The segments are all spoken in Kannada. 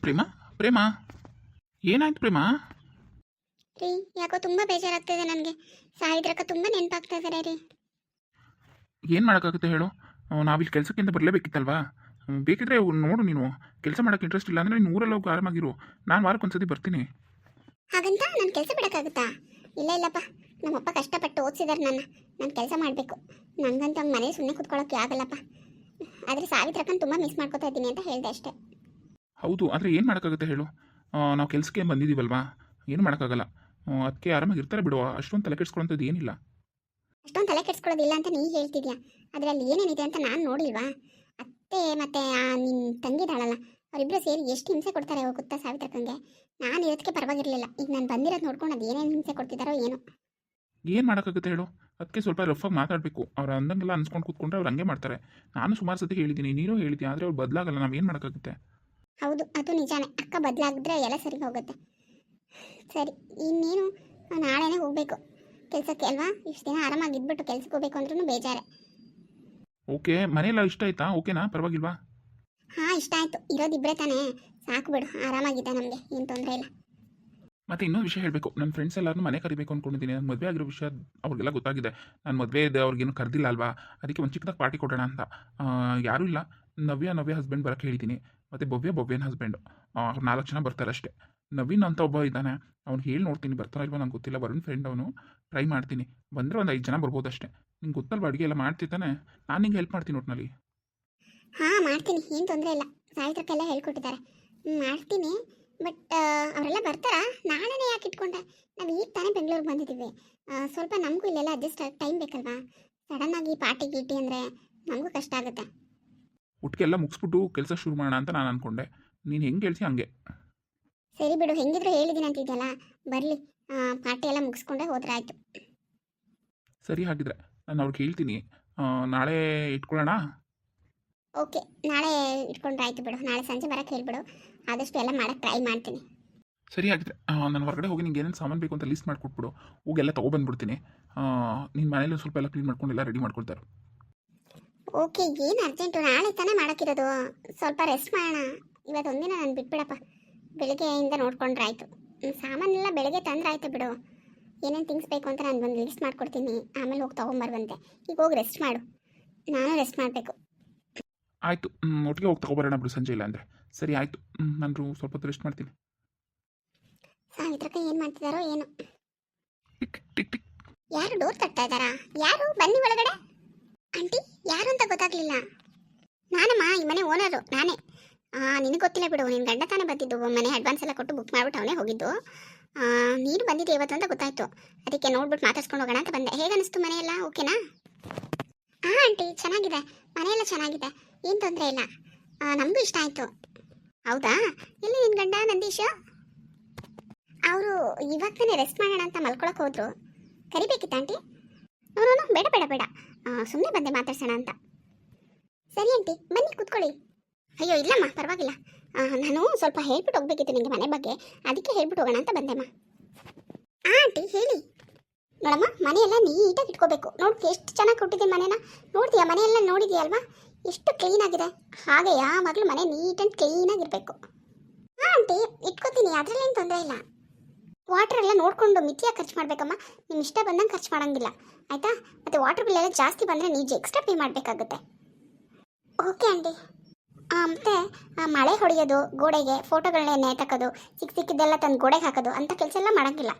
ಪ್ರೇಮ ಪ್ರೇಮ ಏನಾಯ್ತು ಪ್ರೇಮ? ರೀ, ಯಾಕೋ ತುಂಬ ಬೇಜಾರಾಗ್ತಿದೆ ನನಗೆ. ಸಾವಿತ್ರಕ್ಕ ತುಂಬ ನೆನಪಾಗ್ತಾ ಇದ್ದಾರೆ ರೀ. ಏನು ಮಾಡೋಕ್ಕಾಗುತ್ತೆ ಹೇಳು? ನಾವಿಲ್ಲಿ ಕೆಲಸಕ್ಕಿಂತ ಬರಲೇಬೇಕಿತ್ತಲ್ವಾ? ಬೇಕಿದ್ರೆ ನೋಡು, ನೀನು ಕೆಲಸ ಮಾಡೋಕ್ಕೆ ಇಂಟ್ರೆಸ್ಟ್ ಇಲ್ಲ ಅಂದರೆ ನೀನು ಊರಲ್ಲಿ ಹೋಗಿ ಆರಾಮಾಗಿರು. ನಾನು ವಾರಕ್ಕೊಂದ್ಸತಿ ಬರ್ತೀನಿ. ಹಾಗಂತ ನಾನು ಕೆಲಸ ಬಿಡೋಕ್ಕಾಗುತ್ತಾ? ಇಲ್ಲ ಇಲ್ಲಪ್ಪ, ನಮ್ಮಪ್ಪ ಕಷ್ಟಪಟ್ಟು ಓದಿಸಿದಾರೆ ನಾನು ಕೆಲಸ ಮಾಡಬೇಕು. ನನಗಂತ ಮನೆ ಸುಮ್ಮನೆ ಕೂತ್ಕೊಳ್ಳೋಕ್ಕೆ ಆಗಲ್ಲಪ್ಪ. ಆದರೆ ಸಾವಿತ್ರಕ್ಕನ ತುಂಬ ಮಿಸ್ ಮಾಡ್ಕೊತಾ ಇದ್ದೀನಿ ಅಂತ ಹೇಳಿದೆ ಅಷ್ಟೇ. ಹೌದು, ಆದರೆ ಏನು ಮಾಡೋಕ್ಕಾಗುತ್ತೆ ಹೇಳು? ನಾವು ಕೆಲಸಕ್ಕೆ ಬಂದಿದ್ದೀವಲ್ವಾ, ಏನು ಮಾಡೋಕ್ಕಾಗಲ್ಲ. ಅದಕ್ಕೆ ಆರಾಮಾಗಿರ್ತಾರೆ ಬಿಡುವ, ಅಷ್ಟೊಂದು ತಲೆ ಕೆಡಿಸ್ಕೊಳ್ಳೋಂಥದ್ದು ಏನಿಲ್ಲ. ಅಷ್ಟೊಂದು ತಲೆ ಕೆಡಿಸ್ಕೊಳ್ಳೋದಿಲ್ಲ ಅಂತ ನೀ ಹೇಳ್ತಿದ್ಯಾ, ಅದರಲ್ಲಿ ಏನೇನಿದೆ ಅಂತ ನಾನು ನೋಡಿಲ್ವಾ? ಅತ್ತೆ ಮತ್ತು ನಿನ್ನ ತಂಗಿದಾಳಲ್ಲ, ಅವರಿಬ್ಬರು ಸೇರಿ ಎಷ್ಟು ಹಿಂಸೆ ಕೊಡ್ತಾರೆ ಗೊತ್ತಾ ಸಾವಿತ್ರಕ್ಕಂಗೆ? ನಾನು ಇರೋದಕ್ಕೆ ಪರವಾಗಿರಲಿಲ್ಲ. ಈಗ ನಾನು ಬಂದಿರೋದು ನೋಡ್ಕೊಂಡು ಅದು ಏನೇನು ಹಿಂಸೆ ಕೊಡ್ತಿದ್ದಾರೋ ಏನೋ. ಏನು ಮಾಡೋಕ್ಕಾಗುತ್ತೆ ಹೇಳು? ಅದಕ್ಕೆ ಸ್ವಲ್ಪ ರಫಾಗಿ ಮಾತಾಡಬೇಕು. ಅವ್ರು ಅಂದಂಗೆಲ್ಲ ಅನ್ಸ್ಕೊಂಡು ಕೂತ್ಕೊಂಡ್ರೆ ಅವ್ರು ಹಂಗೆ ಮಾಡ್ತಾರೆ. ನಾನು ಸುಮಾರು ಸತಿ ಹೇಳಿದ್ದೀನಿ, ನೀನು ಹೇಳಿದ್ದೀನಿ, ಆದರೆ ಅವ್ರು ಬದಲಾಗಲ್ಲ. ನಾವೇನು ಮಾಡೋಕ್ಕಾಗುತ್ತೆ? ಹೌದು, ಅದು ನಿಜಾನೇ. ಅಕ್ಕ ಬದಲಾಗಿದ್ರೆ ಎಲ್ಲ ಸರಿ ಹೋಗುತ್ತೆ. ಸರಿ, ಇನ್ನೇನು ನಾಳೆನೇ ಹೋಗಬೇಕು ಕೆಲಸಕ್ಕೆ ಅಲ್ವಾ? ಇಷ್ಟು ದಿನ ಆರಾಮಾಗಿ ಇದ್ಬಿಟ್ಟು ಕೆಲ್ಸಕ್ಕೆ ಹೋಗ್ಬೇಕು ಅಂದ್ರೂ ಬೇಜಾರೆ. ಓಕೆ, ಮನೆಯೆಲ್ಲ ಇಷ್ಟ ಆಯ್ತಾ? ಓಕೆನಾ? ಪರವಾಗಿಲ್ವಾ? ಹಾಂ, ಇಷ್ಟ ಆಯಿತು. ಇರೋದಿಬ್ಬರೇ ತಾನೇ, ಸಾಕು ಬಿಡು. ಆರಾಮಾಗಿದೆ ನಮಗೆ, ಏನು ತೊಂದರೆ ಇಲ್ಲ. ಮತ್ತೆ ಇನ್ನೊಂದು ವಿಷಯ ಹೇಳಬೇಕು. ನನ್ನ ಫ್ರೆಂಡ್ಸ್ ಎಲ್ಲರೂ ಮನೆ ಕರಿಬೇಕು ಅಂದ್ಕೊಂಡಿದ್ದೀನಿ. ನನ್ನ ಮದುವೆ ಆಗಿರೋ ವಿಷಯ ಅವ್ರಿಗೆಲ್ಲ ಗೊತ್ತಾಗಿದೆ. ನಾನು ಮದುವೆ ಇದೆ, ಅವ್ರಿಗೇನು ಕರೆದಿಲ್ಲ ಅಲ್ವಾ? ಅದಕ್ಕೆ ಒಂದು ಚಿಕ್ಕದಾಗಿ ಪಾರ್ಟಿ ಕೊಡೋಣ ಅಂತ. ಯಾರೂ ಇಲ್ಲ. ನವ್ಯ ಹಸ್ಬೆಂಡ್ ಬರೋಕ್ಕೆ ಹೇಳಿದ್ದೀನಿ. ಮತ್ತು ಭವ್ಯನ ಹಸ್ಬೆಂಡು. ಅವ್ರು 4 ಜನ ಬರ್ತಾರೆ ಅಷ್ಟೇ. ನವೀನ್ ಅಂತ ಒಬ್ಬ ಇದ್ದಾನೆ, ಅವ್ನು ಹೇಳಿ ನೋಡ್ತೀನಿ ಬರ್ತಾರೋ ಇಲ್ವೋ ನಂಗೆ ಗೊತ್ತಿಲ್ಲ. ವರುಣ್ ಫ್ರೆಂಡ್ ಅವನು. ಟ್ರೈ ಮಾಡ್ತೀನಿ. ಬಂದರೆ ಒಂದು 5 ಜನ ಬರ್ಬೋದು ಅಷ್ಟೇ. ನಿಂಗೆ ಗೊತ್ತಲ್ವ, ಅಡುಗೆ ಎಲ್ಲ ಮಾಡ್ತಿದ್ದಾನೆ. ನಾನು ನಿಂಗೆ ಹೆಲ್ಪ್ ಮಾಡ್ತೀನಿ ಒಟ್ಟಿನಲ್ಲಿ. ಹಾಂ, ಮಾಡ್ತೀನಿ, ಏನು ತೊಂದರೆ ಇಲ್ಲ. ಸಾವಿತ್ರಕ್ಕೆಲ್ಲ ಹೇಳ್ಕೊಟ್ಟಿದ್ದಾರೆ, ಮಾಡ್ತೀನಿ. ಬಟ್ ಅವರೆಲ್ಲ ಬರ್ತಾರಾ? ನಾಳೆನೇ ಯಾಕೆ ಇಟ್ಕೊಂಡೆ? ನಾವು ಈಗ ತಾನೇ ಬೆಂಗಳೂರಿಗೆ ಬಂದಿದ್ದೀವಿ. ಸ್ವಲ್ಪ ನಮಗೂ ಇಲ್ಲೆಲ್ಲ ಅಡ್ಜಸ್ಟ್ ಆಗಿ ಟೈಮ್ ಬೇಕಲ್ವಾ? ಸಡನ್ನಾಗಿ ಪಾರ್ಟಿ ಗೀಟಿ ಅಂದರೆ ನಮಗೂ ಕಷ್ಟ ಆಗುತ್ತೆ. ಒಟ್ಟಿಗೆ ಎಲ್ಲ ಮುಗಿಸ್ಬಿಟ್ಟು ಕೆಲಸ ಶುರು ಮಾಡೋಣ ಅಂತ ನಾನು ಅಂದ್ಕೊಂಡೆ. ನೀನು ಹೆಂಗೆ ಹೇಳ್ತಿ ಹಂಗೆ. ಸರಿ ಬಿಡು, ಹೆಂಗಿದ್ರು ಹೇಳಿದ್ದೀನಿ ಅಂತಿದ್ದೆಲ್ಲ, ಬರಲಿ. ಪಾರ್ಟಿ ಎಲ್ಲ ಮುಗಿಸ್ಕೊಂಡೆ ಹೋದ್ರೆ ಆಯಿತು. ಸರಿ, ಹಾಗಿದ್ರೆ ನಾನು ಅವ್ರಿಗೆ ಹೇಳ್ತೀನಿ. ನಾಳೆ ಇಟ್ಕೊಳ್ಳೋಣ. ಓಕೆ, ನಾಳೆ ಇಟ್ಕೊಂಡ್ರೆ ಆಯಿತು ಬಿಡು. ನಾಳೆ ಸಂಜೆ ಬರೋಕ್ಕೆ ಹೇಳ್ಬಿಡು. ಆದಷ್ಟು ಎಲ್ಲ ಮಾಡೋಕ್ಕೆ ಟ್ರೈ ಮಾಡ್ತೀನಿ. ಸರಿ, ಹಾಗಿದ್ರೆ ನಾನು ಹೊರಗಡೆ ಹೋಗಿ ನಿಂಗೆ ಏನೇನು ಸಾಮಾನು ಬೇಕು ಅಂತ ಲಿಸ್ಟ್ ಮಾಡಿಕೊಟ್ಬಿಡು. ಹೋಗೆಲ್ಲ ತೊಗೊಬಂದ್ಬಿಡ್ತೀನಿ. ನಿನ್ನ ಮನೇಲಿ ಸ್ವಲ್ಪ ಎಲ್ಲ ಕ್ಲೀನ್ ಮಾಡ್ಕೊಂಡು ಎಲ್ಲ ರೆಡಿ ಮಾಡ್ಕೊಳ್ತಾರೆ. ಓಕೆ, ಏನು ಅರ್ಜೆಂಟು? ನಾಳೆ ತಾನೇ ಮಾಡೋಕ್ಕಿರೋದು. ಸ್ವಲ್ಪ ರೆಸ್ಟ್ ಮಾಡೋಣ. ಇವತ್ತು ಒಂದಿನ ನಾನು ಬಿಟ್ಬಿಡಪ್ಪ. ಬೆಳಿಗ್ಗೆಯಿಂದ ನೋಡ್ಕೊಂಡ್ರೆ ಆಯಿತು. ಸಾಮಾನೆಲ್ಲ ಬೆಳಗ್ಗೆ ತಂದ್ರೆ ಆಯಿತು ಬಿಡು. ಏನೇನು ಥಿಂಗ್ಸ್ ಬೇಕು ಅಂತ ನಾನು ಒಂದು ಲಿಸ್ಟ್ ಮಾಡ್ಕೊಡ್ತೀನಿ. ಆಮೇಲೆ ಹೋಗಿ ತೊಗೊಂಬರ್ವಂತೆ. ಈಗ ಹೋಗಿ ರೆಸ್ಟ್ ಮಾಡು, ನಾನು ರೆಸ್ಟ್ ಮಾಡಬೇಕು. ಆಯಿತು, ಒಟ್ಟಿಗೆ ಹೋಗಿ ತೊಗೊಬರೋಣ ಬಿಡು, ಸಂಜೆ ಇಲ್ಲ ಅಂದರೆ. ಸರಿ, ಆಯಿತು. ನಾನು ಸ್ವಲ್ಪ ಹೊತ್ತು ರೆಸ್ಟ್ ಮಾಡ್ತೀನಿ. ಸಾವಿತ್ರಕ್ಕ ಏನು ಮಾಡ್ತಿದ್ದಾರೋ ಏನು? Tick tick tick. ಯಾರು ಡೋರ್ ತಟ್ತಾ ಇದ್ದಾರಾ? ಯಾರು? ಬನ್ನಿ ಒಳಗಡೆ. ಆಂಟಿ, ಯಾರು ಅಂತ ಗೊತ್ತಾಗ್ಲಿಲ್ಲ. ನಾನಮ್ಮ, ಈ ಮನೆ ಓನರು ನಾನೇ. ನಿನಗೆ ಗೊತ್ತಿಲ್ಲ ಬಿಡು, ನಿನ್ನ ಗಂಡ ತಾನೇ ಬಂದಿದ್ದು. ಮನೆ ಅಡ್ವಾನ್ಸ್ ಎಲ್ಲ ಕೊಟ್ಟು ಬುಕ್ ಮಾಡ್ಬಿಟ್ಟು ಅವನೇ ಹೋಗಿದ್ದು. ನೀನು ಬಂದಿದ್ದೆ ಇವತ್ತು ಅಂತ ಗೊತ್ತಾಯ್ತು. ಅದಕ್ಕೆ ನೋಡ್ಬಿಟ್ಟು ಮಾತಾಡ್ಸ್ಕೊಂಡು ಹೋಗೋಣ ಅಂತ ಬಂದೆ. ಹೇಗೆ ಅನಿಸ್ತು ಮನೆಯೆಲ್ಲ? ಓಕೆನಾ? ಹಾಂ ಆಂಟಿ, ಚೆನ್ನಾಗಿದೆ. ಮನೆಯೆಲ್ಲ ಚೆನ್ನಾಗಿದೆ, ಏನು ತೊಂದರೆ ಇಲ್ಲ. ನಮಗೂ ಇಷ್ಟ ಆಯಿತು. ಹೌದಾ? ಎಲ್ಲಿ ನಿನ್ನ ಗಂಡ ನಂದೀಶ್? ಅವರು ಇವಾಗ ತಾನೇ ರೆಸ್ಟ್ ಮಾಡೋಣ ಅಂತ ಮಲ್ಕೊಳಕ್ಕೆ ಹೋದ್ರು. ಕರಿಬೇಕಿತ್ತ ಆಂಟಿ? ನೋನು ಬೇಡ ಬೇಡ ಬೇಡ, ಸುಮ್ಮನೆ ಬಂದೆ ಮಾತಾಡ್ಸೋಣ ಅಂತ. ಸರಿ ಆಂಟಿ, ಬನ್ನಿ ಕೂತ್ಕೊಳ್ಳಿ. ಅಯ್ಯೋ ಇಲ್ಲಮ್ಮ, ಪರವಾಗಿಲ್ಲ. ನಾನು ಸ್ವಲ್ಪ ಹೇಳ್ಬಿಟ್ಟು ಹೋಗ್ಬೇಕಿತ್ತು ನಿಮಗೆ ಮನೆ ಬಗ್ಗೆ, ಅದಕ್ಕೆ ಹೇಳ್ಬಿಟ್ಟು ಹೋಗೋಣ ಅಂತ ಬಂದೆಮ್ಮ. ಆಂಟಿ ಹೇಳಿ. ನೋಡಮ್ಮ, ಮನೆಯೆಲ್ಲ ನೀಟಾಗಿ ಇಟ್ಕೋಬೇಕು. ನೋಡಿ ಎಷ್ಟು ಚೆನ್ನಾಗಿ ಕೊಟ್ಟಿದ್ದೀನಿ ಮನೇನ. ನೋಡ್ತೀಯಾ? ಮನೆಯೆಲ್ಲ ನೋಡಿದ್ಯಾ ಅಲ್ವಾ? ಎಷ್ಟು ಕ್ಲೀನಾಗಿದೆ. ಹಾಗೆ ಯಾವಾಗಲೂ ಮನೆ ನೀಟ್ ಆ್ಯಂಡ್ ಕ್ಲೀನಾಗಿರಬೇಕು. ಹಾಂ ಆಂಟಿ, ಇಟ್ಕೋತೀನಿ, ಅದರಲ್ಲೇನು ತೊಂದರೆ ಇಲ್ಲ. ವಾಟರ್ ಎಲ್ಲ ನೋಡಿಕೊಂಡು ಮಿತಿಯಾಗಿ ಖರ್ಚು ಮಾಡಬೇಕಮ್ಮ. ನಿಮ್ಮ ಇಷ್ಟ ಬಂದಂಗೆ ಖರ್ಚು ಮಾಡೋಂಗಿಲ್ಲ, ಆಯಿತಾ? ಮತ್ತು ವಾಟರ್ ಬಿಲ್ ಎಲ್ಲ ಜಾಸ್ತಿ ಬಂದರೆ ನೀವು ಎಕ್ಸ್ಟ್ರಾ ಪೇ ಮಾಡಬೇಕಾಗುತ್ತೆ. Okay aunty. ಮತ್ತು ಮಳೆ ಹೊಡೆಯೋದು, ಗೋಡೆಗೆ ಫೋಟೋಗಳನ್ನ ನೇತಾಕೋದು, ಸಿಕ್ಕಿದ್ದೆಲ್ಲ ತಂದು ಗೋಡೆಗೆ ಹಾಕೋದು ಅಂಥ ಕೆಲಸ ಎಲ್ಲ ಮಾಡೋಂಗಿಲ್ಲ.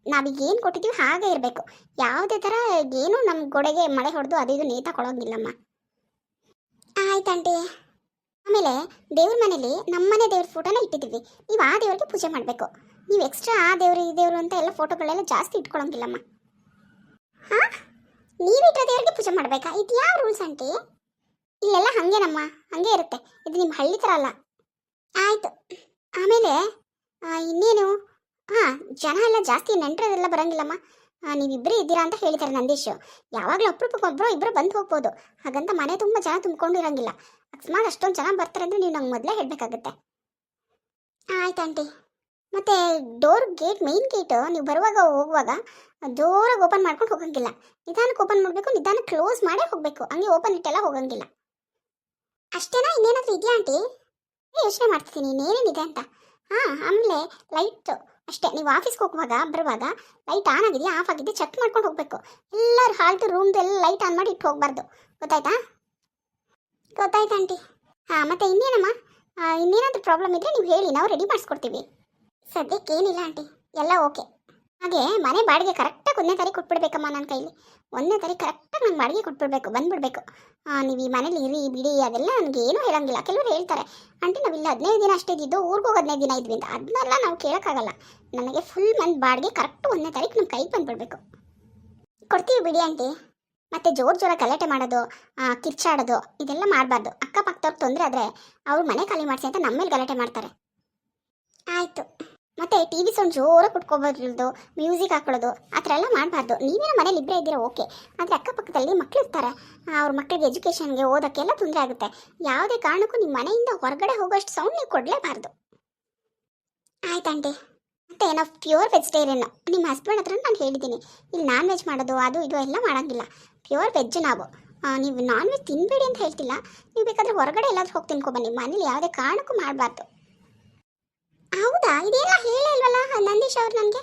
ನಾವೀಗ ಏನು ಕೊಟ್ಟಿದ್ದೀವಿ ಹಾಗೆ ಇರಬೇಕು. ಯಾವುದೇ ಥರ ಏನು ನಮ್ಮ ಗೋಡೆಗೆ ಮಳೆ ಹೊಡೆದು ಅದು ಇದು ನೇತಾಕೊಳ್ಳೋಂಗಿಲ್ಲಮ್ಮ. ಆಯ್ತು ಆಂಟಿ. ಆಮೇಲೆ ದೇವ್ರ ಮನೇಲಿ ನಮ್ಮನೆ ದೇವ್ರ ಫೋಟೋನ ಇಟ್ಟಿದ್ದೀವಿ. ನೀವು ಆ ದೇವ್ರಿಗೆ ಪೂಜೆ ಮಾಡಬೇಕು. ನೀವು ಎಕ್ಸ್ಟ್ರಾ ಆ ದೇವ್ರು ಈ ದೇವರು ಅಂತ ಎಲ್ಲ ಫೋಟೋಗಳೆಲ್ಲ ಜಾಸ್ತಿ ಇಟ್ಕೊಳ್ಳೋಂಗಿಲ್ಲಮ್ಮ. ಹಾಂ, ನೀವಿಟ್ಟೋ ದೇವ್ರಿಗೆ ಪೂಜೆ ಮಾಡಬೇಕಾ? ಇದು ಯಾವ ರೂಲ್ಸ್ ಆಂಟಿ? ಇಲ್ಲೆಲ್ಲ ಹಾಗೇನಮ್ಮ, ಹಾಗೆ ಇರುತ್ತೆ. ಇದು ನಿಮ್ಮ ಹಳ್ಳಿ ಥರ ಅಲ್ಲ. ಆಯಿತು. ಆಮೇಲೆ ಇನ್ನೇನು? ಹಾಂ, ಜನ ಎಲ್ಲ ಜಾಸ್ತಿ ನೆಂಟರೆಲ್ಲ ಬರೋಂಗಿಲ್ಲಮ್ಮ. ನೀವಿಬ್ಬರೇ ಇದ್ದೀರಾ ಅಂತ ಹೇಳ್ತಾರೆ ನಂದೀಶ್. ಯಾವಾಗಲೂ ಒಬ್ಬರು ಇಬ್ಬರು ಬಂದು ಹೋಗ್ಬೋದು. ಹಾಗಂತ ಮನೆ ತುಂಬ ಜನ ತುಂಬಿಕೊಂಡು ಇರೋಂಗಿಲ್ಲ. ಅಕಸ್ಮಾತ್ ಅಷ್ಟೊಂದು ಜನ ಬರ್ತಾರೆ ಅಂದರೆ ನೀವು ನಂಗೆ ಮೊದಲೇ ಹೇಳಬೇಕಾಗುತ್ತೆ. ಆಯ್ತು ಆಂಟಿ. ಮತ್ತು ಡೋರ್ ಗೇಟ್, ಮೇನ್ ಗೇಟು ನೀವು ಬರುವಾಗ ಹೋಗುವಾಗ ಜೋರಾಗಿ ಓಪನ್ ಮಾಡ್ಕೊಂಡು ಹೋಗೋಂಗಿಲ್ಲ. ನಿಧಾನಕ್ಕೆ ಓಪನ್ ಮಾಡಬೇಕು, ನಿಧಾನಕ್ಕೆ ಕ್ಲೋಸ್ ಮಾಡೇ ಹೋಗಬೇಕು. ಹಂಗೆ ಓಪನ್ ಇಟ್ಟೆಲ್ಲ ಹೋಗೋಂಗಿಲ್ಲ. ಅಷ್ಟೇನಾ? ಇನ್ನೇನಾದರೂ ಇದೆಯಾ ಆಂಟಿ? ಯೋಚನೆ ಮಾಡ್ತಿದ್ದೀನಿ ಇನ್ನೇನೇನಿದೆ ಅಂತ. ಹಾಂ, ಆಮೇಲೆ ಲೈಟ್ ಅಷ್ಟೇ, ನೀವು ಆಫೀಸ್ಗೆ ಹೋಗುವಾಗ ಬರುವಾಗ ಲೈಟ್ ಆನ್ ಆಗಿದೆಯಾ ಆಫ್ ಆಗಿದೆ ಚೆಕ್ ಮಾಡ್ಕೊಂಡು ಹೋಗಬೇಕು. ಎಲ್ಲರೂ ಹಾಲ್ತು ರೂಮ್ದು ಎಲ್ಲ ಲೈಟ್ ಆನ್ ಮಾಡಿ ಇಟ್ಟು ಹೋಗಬಾರ್ದು. ಗೊತ್ತಾಯ್ತಾ? ಗೊತ್ತಾಯ್ತಾ ಆಂಟಿ? ಹಾಂ, ಮತ್ತೆ ಇನ್ನೇನಮ್ಮ, ಇನ್ನೇನಾದರೂ ಪ್ರಾಬ್ಲಮ್ ಇದ್ದರೆ ನೀವು ಹೇಳಿ, ನಾವು ರೆಡಿ ಮಾಡಿಸ್ಕೊಡ್ತೀವಿ. ಸದ್ಯಕ್ಕೆ ಏನಿಲ್ಲ ಆಂಟಿ, ಎಲ್ಲ ಓಕೆ. ಹಾಗೆ ಮನೆ ಬಾಡಿಗೆ ಕರೆಕ್ಟಾಗಿ 1ನೇ ತಾರೀಕು ಕೊಟ್ಬಿಡ್ಬೇಕಮ್ಮ ನನ್ನ ಕೈಲಿ. 1ನೇ ತಾರೀಕು ಕರೆಕ್ಟಾಗಿ ನಂಗೆ ಬಾಡಿಗೆ ಕೊಟ್ಬಿಡ್ಬೇಕು, ಬಂದ್ಬಿಡ್ಬೇಕು. ನೀವು ಈ ಮನೇಲಿ ಇರಿ ಬಿಡಿ ಅದೆಲ್ಲ ನನಗೆ ಏನೂ ಹೇಳೋಂಗಿಲ್ಲ. ಕೆಲವರು ಹೇಳ್ತಾರೆ ಆಂಟಿ ನಾವಿಲ್ಲ 15 ದಿನ ಅಷ್ಟೇ ಇದ್ದಿದ್ದು, ಊರಿಗೆ ಹೋಗಿ 15 ದಿನ ಇದ್ವಿ ಅಂತ. ಅದನ್ನೆಲ್ಲ ನಾವು ಕೇಳೋಕ್ಕಾಗಲ್ಲ. ನನಗೆ ಫುಲ್ ಮಂತ್ ಬಾಡಿಗೆ ಕರೆಕ್ಟು 1ನೇ ತಾರೀಕು ನಮ್ಮ ಕೈಗೆ ಬಂದುಬಿಡ್ಬೇಕು. ಕೊಡ್ತೀವಿ ಬಿಡಿ ಆಂಟಿ. ಮತ್ತು ಜೋರಾಗಿ ಗಲಾಟೆ ಮಾಡೋದು, ಕಿರ್ಚಾಡೋದು ಇದೆಲ್ಲ ಮಾಡಬಾರ್ದು. ಅಕ್ಕಪಕ್ಕದವ್ರಿಗೆ ತೊಂದರೆ ಆದರೆ ಅವ್ರು ಮನೆ ಖಾಲಿ ಮಾಡಿಸಿ ಅಂತ ನಮ್ಮ ಮೇಲೆ ಗಲಾಟೆ ಮಾಡ್ತಾರೆ. ಆಯಿತು. ಮತ್ತು ಟಿ ವಿ ಸೌಂಡ್ ಜೋರಾಗಿ ಕುಟ್ಕೊಬಾರ್ದು, ಮ್ಯೂಸಿಕ್ ಹಾಕೊಳ್ಳೋದು ಆ ಥರ ಎಲ್ಲ ಮಾಡಬಾರ್ದು. ನೀವೇನೋ ಮನೇಲಿ ಇಬ್ಬರೇ ಇದ್ದೀರಾ ಓಕೆ, ಆದರೆ ಅಕ್ಕಪಕ್ಕದಲ್ಲಿ ಮಕ್ಕಳು ಇರ್ತಾರೆ. ಅವ್ರ ಮಕ್ಕಳಿಗೆ ಎಜುಕೇಷನ್ಗೆ ಓದೋಕ್ಕೆಲ್ಲ ತೊಂದರೆ ಆಗುತ್ತೆ. ಯಾವುದೇ ಕಾರಣಕ್ಕೂ ನಿಮ್ಮ ಮನೆಯಿಂದ ಹೊರಗಡೆ ಹೋಗೋಷ್ಟು ಸೌಂಡ್ ನೀವು ಕೊಡಲೇಬಾರ್ದು. ಆಯ್ತಂಟಿ. ಮತ್ತು ನಾವು ಪ್ಯೂರ್ ವೆಜಿಟೇರಿಯನ್. ನಿಮ್ಮ ಹಸ್ಬೆಂಡ್ ಹತ್ರ ನಾನು ಹೇಳಿದ್ದೀನಿ, ಇಲ್ಲಿ ನಾನ್ ವೆಜ್ ಮಾಡೋದು ಅದು ಇದು ಎಲ್ಲ ಮಾಡೋಂಗಿಲ್ಲ. ಪ್ಯೂರ್ ವೆಜ್ ನಾವು. ನೀವು ನಾನ್ ವೆಜ್ ತಿನ್ನಬೇಡಿ ಅಂತ ಹೇಳ್ತಿಲ್ಲ. ನೀವು ಬೇಕಾದರೆ ಹೊರಗಡೆ ಎಲ್ಲಾದರೂ ಹೋಗಿ ತಿನ್ಕೊಬನ್ನಿ, ಮನೇಲಿ ಯಾವುದೇ ಕಾರಣಕ್ಕೂ ಮಾಡಬಾರ್ದು. ಹೌದಾ? ಇದೆಲ್ಲ ಹೇಳೇ ಇಲ್ವಲ್ಲ ನಂದೀಶ್ ಅವ್ರು ನನಗೆ.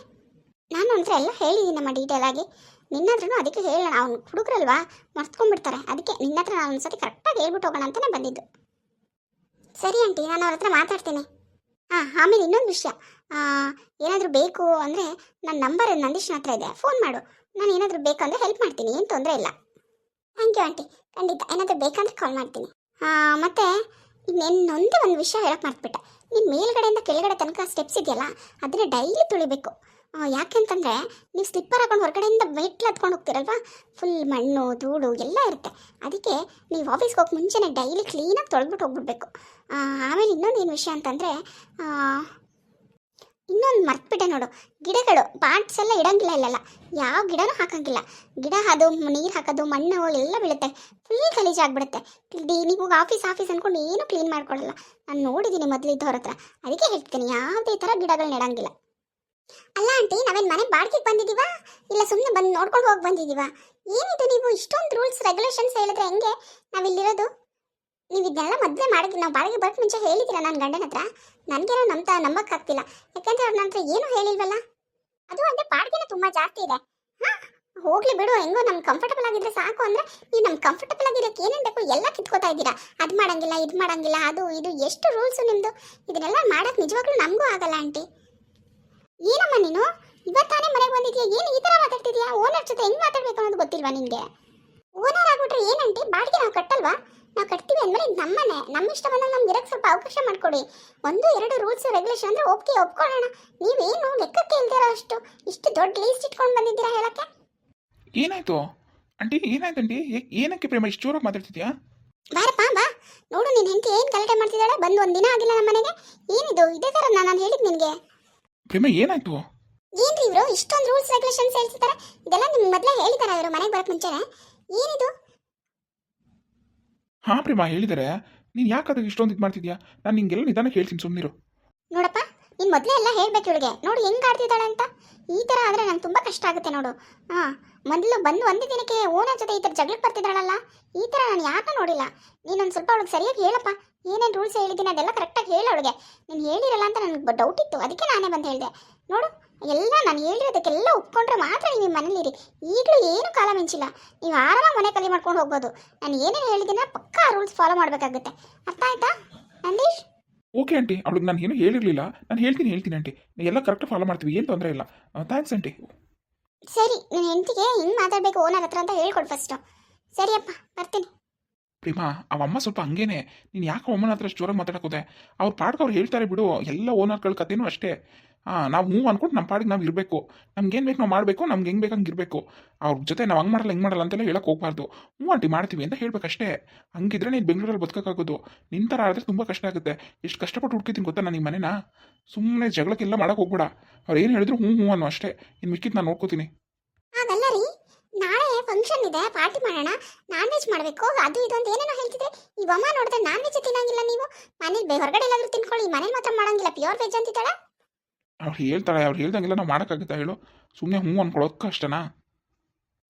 ನಾನು ಒಂಥರ ಎಲ್ಲ ಹೇಳಿದ್ದೀನಿ ನಮ್ಮ ಡೀಟೇಲ್ ಆಗಿ. ನಿನ್ನ ಹತ್ರನೂ ಅದಕ್ಕೆ ಹೇಳೋಣ, ಅವ್ನು ಹುಡುಗರಲ್ವಾ ಮರ್ತ್ಕೊಂಡ್ಬಿಡ್ತಾರೆ. ಅದಕ್ಕೆ ನಿನ್ನ ಹತ್ರ ನಾನು ಒಂದ್ಸತಿ ಕರೆಕ್ಟಾಗಿ ಹೇಳ್ಬಿಟ್ಟು ಹೋಗೋಣ ಅಂತಲೇ ಬಂದಿದ್ದು. ಸರಿ ಆಂಟಿ, ನಾನು ಅವ್ರ ಹತ್ರ ಮಾತಾಡ್ತೀನಿ. ಹಾಂ, ಆಮೇಲೆ ಇನ್ನೊಂದು ವಿಷಯ, ಏನಾದರೂ ಬೇಕು ಅಂದರೆ ನನ್ನ ನಂಬರ್ ನಂದೀಶ್ನ ಹತ್ರ ಇದೆ, ಫೋನ್ ಮಾಡು. ನಾನು ಏನಾದರೂ ಬೇಕಂದರೆ ಹೆಲ್ಪ್ ಮಾಡ್ತೀನಿ, ಏನು ತೊಂದರೆ ಇಲ್ಲ. ಥ್ಯಾಂಕ್ ಯು ಆಂಟಿ, ಖಂಡಿತ ಏನಾದರೂ ಬೇಕಂದ್ರೆ ಕಾಲ್ ಮಾಡ್ತೀನಿ. ಮತ್ತು ಇನ್ನೊಂದೇ ಒಂದು ವಿಷಯ ಹೇಳಕ್ಕೆ ಮರ್ತ್ಬಿಟ್ಟೆ. ನಿಮ್ಮ ಮೇಲ್ಗಡೆಯಿಂದ ಕೆಳಗಡೆ ತನಕ ಸ್ಟೆಪ್ಸ್ ಇದೆಯಲ್ಲ ಅದನ್ನ ಡೈಲಿ ತುಳಿಬೇಕು. ಯಾಕೆಂತಂದರೆ ನೀವು ಸ್ಲಿಪ್ಪರ್ ಹಾಕೊಂಡು ಹೊರಗಡೆಯಿಂದ ಮೆಟ್ಲು ಹತ್ಕೊಂಡು ಹೋಗ್ತೀರಲ್ವ, ಫುಲ್ ಮಣ್ಣು ಧೂಳು ಎಲ್ಲ ಇರುತ್ತೆ. ಅದಕ್ಕೆ ನೀವು ಆಫೀಸ್ಗೆ ಹೋಗಿ ಮುಂಚೆನೇ ಡೈಲಿ ಕ್ಲೀನಾಗಿ ತೊಳೆದ್ಬಿಟ್ಟು ಹೋಗ್ಬಿಡ್ಬೇಕು. ಆಮೇಲೆ ಇನ್ನೊಂದು ಏನು ವಿಷಯ ಅಂತಂದರೆ, ಇನ್ನೊಂದು ಮರ್ತ್ಬಿಟ್ಟೆ ನೋಡು, ಗಿಡಗಳು ಪಾರ್ಟ್ಸ್ ಎಲ್ಲ ಇಡೋಂಗಿಲ್ಲ ಇಲ್ಲಲ್ಲ, ಯಾವ ಗಿಡನೂ ಹಾಕೋಂಗಿಲ್ಲ. ಗಿಡ ಅದು ನೀರು ಹಾಕೋದು ಮಣ್ಣು ಎಲ್ಲ ಬೀಳುತ್ತೆ, ಫುಲ್ ಗಲೀಜಾಗ್ಬಿಡುತ್ತೆ. ನೀವು ಆಫೀಸ್ ಅಂದ್ಕೊಂಡು ಏನೂ ಕ್ಲೀನ್ ಮಾಡ್ಕೊಳ್ಳಲ್ಲ. ನಾನು ನೋಡಿದ್ದೀನಿ ಮೊದಲು ಇದ್ದವ್ರ ಹತ್ರ, ಅದಕ್ಕೆ ಹೇಳ್ತೀನಿ ಯಾವುದೇ ಥರ ಗಿಡಗಳು ನೆಡೋಂಗಿಲ್ಲ. ಅಲ್ಲ ಆಂಟಿ, ನಾವೇನು ಮನೆ ಬಾಡಿಗೆಗೆ ಬಂದಿದ್ದೀವಾ ಇಲ್ಲ ಸುಮ್ಮನೆ ಬಂದು ನೋಡ್ಕೊಂಡು ಹೋಗಿ ಬಂದಿದ್ದೀವಾ? ಏನಿದು ನೀವು ಇಷ್ಟೊಂದು ರೂಲ್ಸ್ ರೆಗ್ಯುಲೇಷನ್ಸ್ ಹೇಳಿದ್ರೆ ಹೆಂಗೆ ನಾವಿಲ್ಲಿರೋದು? ನೀವು ಇದನ್ನೆಲ್ಲ ಮೊದಲೇ ಮಾಡಿದ್ವಿ, ನಾವು ಬಾಡಿಗೆ ಬರೋಕ್ಕೆ ಮುಂಚೆ ಹೇಳಿದ್ದೀರಾ ನನ್ನ ಗಂಡನ ಹತ್ರ? ನನಗೇನೋ ನಂಬಕ್ಕಾಗ್ತಿಲ್ಲ, ಯಾಕಂದರೆ ಅವ್ರು ನನ್ನ ಹತ್ರ ಏನೂ ಹೇಳಿಲ್ವಲ್ಲ. ಅದು ಅಂದರೆ ಬಾಡಿಗೆನೂ ತುಂಬ ಜಾಸ್ತಿ ಇದೆ. ಹಾಂ, ಹೋಗ್ಲಿ ಬಿಡು, ಹೆಂಗೋ ನಮ್ಗೆ ಕಂಫರ್ಟಬಲ್ ಆಗಿದ್ರೆ ಸಾಕು. ಅಂದರೆ ನೀವು ನಮ್ಗೆ ಕಂಫರ್ಟಬಲ್ ಆಗಿರೋಕ್ಕೆ ಏನೇನು ಬೇಕು ಎಲ್ಲ ಕಿತ್ಕೋತಾ ಇದ್ದೀರಾ. ಅದು ಮಾಡೋಂಗಿಲ್ಲ ಇದು ಮಾಡೋಂಗಿಲ್ಲ, ಅದು ಇದು ಎಷ್ಟು ರೂಲ್ಸು ನಿಮ್ಮದು. ಇದನ್ನೆಲ್ಲ ಮಾಡೋಕ್ಕೆ ನಿಜವಾಗ್ಲೂ ನಮಗೂ ಆಗಲ್ಲ ಆಂಟಿ. ಏನಮ್ಮ ನೀನು ಇವತ್ತಾನೇ ಮನೆಗೆ ಬಂದಿದ್ಯಾ, ಏನು ಈ ಥರ ಮಾತಾಡ್ತಿದ್ಯಾ? ಓನರ್ ಜೊತೆ ಹೆಂಗೆ ಮಾತಾಡಬೇಕು ಅನ್ನೋದು ಗೊತ್ತಿಲ್ವಾ ನಿನಗೆ? ಓನರ್ ಆಗ್ಬಿಟ್ರೆ ಏನಂಟಿ, ಬಾಡಿಗೆ ನಾವು ಕಟ್ಟಲ್ವಾ? ನಾವು ಕಟ್ತೀವಿ ಅಂದಮೇಲೆ ಇದು ನಮ್ಮನೆ, ನಮ್ಮ ಇಷ್ಟ ಬಂದಾಗ ನಮ್ಗೆ ಇರೋಕ್ಕೆ ಸ್ವಲ್ಪ ಅವಕಾಶ ಮಾಡಿಕೊಡಿ. 1-2 ರೂಲ್ಸ್ ರೆಗ್ಯುಲೇಷನ್ ಅಂದರೆ ಒಪ್ಕೊಳ್ಳೋಣ. ನೀವೇನು ಲೆಕ್ಕಕ್ಕೆ ಇಲ್ದಿರೋ ಅಷ್ಟು ಇಷ್ಟು ದೊಡ್ಡ ಲೀಸ್ಟ್ ಇಟ್ಕೊಂಡು ಬಂದಿದ್ದೀರಾ ಹೇಳಕ್ಕೆ? ಏನಾಯ್ತು ಆಂಟಿ? ಏನಾಯ್ತಂಟಿ? ಏನಕ್ಕೆ ಪ್ರೇಮ ಇಷ್ಟು ಜೋರಾಗಿ ಮಾತಾಡ್ತಿದ್ಯಾ? ಬಾರಪ್ಪ ಬಾ, ನೋಡು ನಿನ್ನ ಹೆಂಡತಿ ಏನು ಗಲಾಟೆ ಮಾಡ್ತಿದ್ದಾಳೆ. ಬಂದು 1 ದಿನ ಆಗಿಲ್ಲ ನಮ್ಮ ಮನೆಗೆ. ಏನಿದು ಇದೇ ಥರ ನಾನು ಹೇಳಿದ್ದು ನಿನಗೆ? ಪ್ರೇಮ ಏನಾಯ್ತು? ಏನ್ರಿ ಇವರು ಇಷ್ಟೊಂದು ರೂಲ್ಸ್ ರೆಗ್ಯುಲೇಷನ್ಸ್ ಹೇಳ್ತಿದ್ದಾರೆ? ಇದೆಲ್ಲ ನಿಮ್ಗೆ ಮೊದಲೇ ಹೇಳಿದಾರ ಇವರು ಮನೆಗೆ ಬರೋಕ್ಕೆ ಮುಂಚೆನೆ? ಏನಿದು? ಹಾಂ ಪ್ರೇಮ ಹೇಳಿದ್ದಾರೆ. ನೀನು ಯಾಕೆ ಅದಕ್ಕೆ ಇಷ್ಟೊಂದು ಇದು ಮಾಡ್ತಿದ್ಯಾ? ನಾನು ನಿಂಗೆಲ್ಲ ನಿಧಾನಕ್ಕೆ ಹೇಳ್ತೀನಿ, ಸುಮ್ಮನಿರು. ನೋಡಪ್ಪ, ನೀನು ಮೊದಲೇ ಎಲ್ಲ ಹೇಳ್ಬೇಕು ಇವಳಿಗೆ. ನೋಡು ಹೆಂಗೆ ಆಡ್ತಿದ್ದಾಳೆ ಅಂತ. ಈ ಥರ ಆದರೆ ನಂಗೆ ತುಂಬ ಕಷ್ಟ ಆಗುತ್ತೆ ನೋಡು. ಮೊದಲು ಬಂದು 1 ದಿನಕ್ಕೆ ಓನರ್ ಜೊತೆ ಈ ಥರ ಜಗಳಕ್ಕೆ ಬರ್ತಿದ್ದಾಳಲ್ಲ, ಈ ಥರ ನಾನು ಯಾಕೆ ನೋಡಿಲ್ಲ. ನೀನೊಂದು ಸ್ವಲ್ಪ ಅವಳಿಗೆ ಸರಿಯಾಗಿ ಹೇಳಪ್ಪ, ಏನೇನು ರೂಲ್ಸ್ ಹೇಳಿದ್ದೀನಿ ಅದೆಲ್ಲ ಕರೆಕ್ಟಾಗಿ ಹೇಳು ಅವಳಿಗೆ. ನೀನು ಹೇಳಿರಲ್ಲ ಅಂತ ನನಗೆ ಡೌಟ್ ಇತ್ತು, ಅದಕ್ಕೆ ನಾನೇ ಬಂದು ಹೇಳಿದೆ. ನೋಡು, ಎಲ್ಲ ನಾನು ಹೇಳಿರೋದಕ್ಕೆಲ್ಲ ಒಪ್ಕೊಂಡ್ರೆ ಮಾತ್ರ ನೀವು ನಿಮ್ಮ ಮನೇಲಿರಿ. ಈಗಲೂ ಏನು ಕಾಲ ಮಿಂಚಿಲ್ಲ, ನೀವು ಆರಾಮಾಗಿ ಮನೆ ಖಾಲಿ ಮಾಡ್ಕೊಂಡು ಹೋಗ್ಬೋದು. ನಾನು ಏನೇನು ಹೇಳಿದ್ದೀನ ಪಕ್ಕಾ ರೂಲ್ಸ್ ಫಾಲೋ ಮಾಡಬೇಕಾಗುತ್ತೆ. ಅರ್ಥ ಆಯ್ತಾ ನಂದೀಶ್? ಓಕೆ ಆಂಟಿ, ಅವಳಿಗೆ ನಾನು ಏನೂ ಹೇಳಿರಲಿಲ್ಲ. ನಾನು ಹೇಳ್ತೀನಿ ಆಂಟಿ, ಎಲ್ಲ ಕರೆಕ್ಟಾಗಿ ಫಾಲೋ ಮಾಡ್ತೀವಿ, ಏನು ತೊಂದರೆ ಇಲ್ಲ. Thanks aunty. ಸರಿ, ನೀನು ಹೆಂಡತಿಗೆ ಹಿಂಗೆ ಮಾತಾಡಬೇಕು ಓನರ್ ಹತ್ರ ಅಂತ ಹೇಳ್ಕೊಡು ಫಸ್ಟು. ಸರಿಯಪ್ಪ, ಬರ್ತೀನಿ. ಪ್ರೇಮ ಅವಮ್ಮ ಸ್ವಲ್ಪ ಹಂಗೇನೆ, ನೀನು ಯಾಕೆ ಅಮ್ಮನ ಹತ್ರ ಅಷ್ಟು ಜೋರಾಗಿ ಮಾತಾಡೋದೆ? ಅವ್ರ ಪಾಡ್ಗೆ ಅವ್ರು ಹೇಳ್ತಾರೆ ಬಿಡು, ಎಲ್ಲ ಓನರ್ಗಳ ಕಥೆನೂ ಅಷ್ಟೇ. ನಾವು ಹ್ಞೂ ಅಂದ್ಕೊಂಡು ನಮ್ಮ ಪಾಡಿಗೆ ನಾವು ಇರಬೇಕು, ನಮ್ಗೇನು ಬೇಕು ನಾವು ಮಾಡಬೇಕು, ನಮ್ಗೆ ಹೆಂಗೆ ಬೇಕಂಗೆ ಇರಬೇಕು. ಅವ್ರ ಜೊತೆ ನಾವು ಹಂಗೆ ಮಾಡಲ್ಲ ಹಿಂಗೆ ಮಾಡಲ್ಲ ಅಂತೆಲ್ಲ ಹೇಳಕ್ಕೆ ಹೋಗ್ಬಾರ್ದು. ಹ್ಞೂ ಆಂಟಿ ಮಾಡ್ತೀವಿ ಅಂತ ಹೇಳ್ಬೇಕಷ್ಟೇ. ಹಂಗಿದ್ರೆ ನೀನು ಬೆಂಗಳೂರಲ್ಲಿ ಬದುಕೋಕ್ಕಾಗೋದು. ನಿನ್ನ ಥರ ಆದರೆ ತುಂಬ ಕಷ್ಟ ಆಗುತ್ತೆ. ಎಷ್ಟು ಕಷ್ಟಪಟ್ಟು ಹುಡ್ಕಿದ್ದೀನಿ ಗೊತ್ತಾ ನಾನು ಈ ಮನೆನ. ಸುಮ್ಮನೆ ಜಗಳಕ್ಕೆಲ್ಲ ಮಾಡೋಕೆ ಹೋಗ್ಬೇಡ. ಅವ್ರು ಏನು ಹೇಳಿದ್ರು ಹ್ಞೂ ಅನ್ನೋ ಅಷ್ಟೇ. ಇನ್ನು ಮಿಕ್ಕಿದ್ದು ನಾನು ನೋಡ್ಕೋತೀನಿ. ಹಾಗಲ್ಲ ರೀ, ನಾಳೆ ಫಂಕ್ಷನ್ ಇದೆ, ಪಾರ್ಟಿ ಮಾಡೋಣ, ನಾನ್ ವೆಜ್ ಮಾಡಬೇಕು, ಅದು ಇದು ಅಂತ ಏನೇನೋ ಹೇಳ್ತಿದ್ರೆ. ಈಗ ಅಮ್ಮ ನೋಡಿದ್ರೆ ನಾನ್ ವೆಜ್ ತಿನ್ನಂಗಿಲ್ಲ, ನೀವು ಮನೇಲಿ ಹೊರಗಡೆ ಎಲ್ಲಾದರೂ ತಿನ್ಕೊಳ್ಳಿ, ಮನೇಲಿ ಮಾತ್ರ ಮಾಡಂಗಿಲ್ಲ, ಪ್ಯೂರ್ ವೆಜ್ ಅಂತಿದ್ದಾಳೆ. ಅವ್ರು ಹೇಳ್ತಾಳೆ, ಅವ್ರು ಹೇಳ್ದಂಗೆಲ್ಲ ನಾವು ಮಾಡೋಕ್ಕಾಗುತ್ತಾ ಹೇಳು? ಸುಮ್ಮನೆ ಹ್ಞೂ ಅನ್ಕೊಳ್ಳೋದು ಕಷ್ಟನಾ?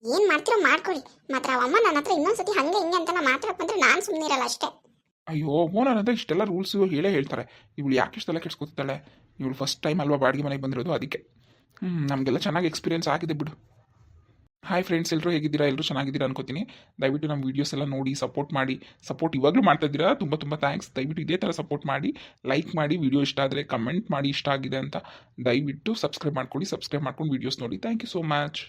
ಏನು ಮಾಡ್ತಿರೋ ಮಾಡ್ಕೊಳ್ಳಿ. ಮಾತ್ರ ಅಮ್ಮ ನನ್ನ ಹತ್ರ ಇನ್ನೊಂದ್ಸತಿ ಹಂಗೆ ಹಿಂಗೆ ಅಂತ ಮಾತಾಡಕ್ಕೆ ಬಂದರೆ ನಾನು ಸುಮ್ಮನೆ ಇರಲ್ಲ ಅಷ್ಟೇ. ಅಯ್ಯೋ ಓನರ್ ಅಂತ ಇಷ್ಟೆಲ್ಲ ರೂಲ್ಸು ಹೇಳೇ ಹೇಳ್ತಾರೆ. ಇವಳು ಯಾಕೆ ಇಷ್ಟೆಲ್ಲ ಕೆಡ್ಸ್ಕೊತಾಳೆ? ಇವಳು ಫಸ್ಟ್ ಟೈಮ್ ಅಲ್ವಾ ಬಾಡಿಗೆ ಮನೆಗೆ ಬಂದಿರೋದು, ಅದಕ್ಕೆ. ನಮಗೆಲ್ಲ ಚೆನ್ನಾಗಿ ಎಕ್ಸ್ಪೀರಿಯನ್ಸ್ ಆಗಿದೆ ಬಿಡು. ಹಾಯ್ ಫ್ರೆಂಡ್ಸ್, ಎಲ್ಲರೂ ಹೇಗಿದ್ದೀರಾ? ಎಲ್ಲರೂ ಚೆನ್ನಾಗಿದ್ದೀರಾ ಅನ್ಕೋತೀನಿ. ದಯವಿಟ್ಟು ನಮ್ಮ ವೀಡಿಯೋಸ್ ಎಲ್ಲ ನೋಡಿ ಸಪೋರ್ಟ್ ಮಾಡಿ. ಸಪೋರ್ಟ್ ಇವಾಗಲೂ ಮಾಡ್ತಾ ಇದ್ದೀರಾ, ತುಂಬ ತುಂಬ ಥ್ಯಾಂಕ್ಸ್. ದಯವಿಟ್ಟು ಇದೇ ಥರ ಸಪೋರ್ಟ್ ಮಾಡಿ, ಲೈಕ್ ಮಾಡಿ, ವಿಡಿಯೋ ಇಷ್ಟ ಆದರೆ ಕಮೆಂಟ್ ಮಾಡಿ ಇಷ್ಟ ಆಗಿದೆ ಅಂತ. ದಯವಿಟ್ಟು ಸಬ್ಸ್ಕ್ರೈಬ್ ಮಾಡ್ಕೊಳ್ಳಿ, ಸಬ್ಸ್ಕ್ರೈಬ್ ಮಾಡ್ಕೊಂಡು ವೀಡಿಯೋಸ್ ನೋಡಿ. Thank you so much.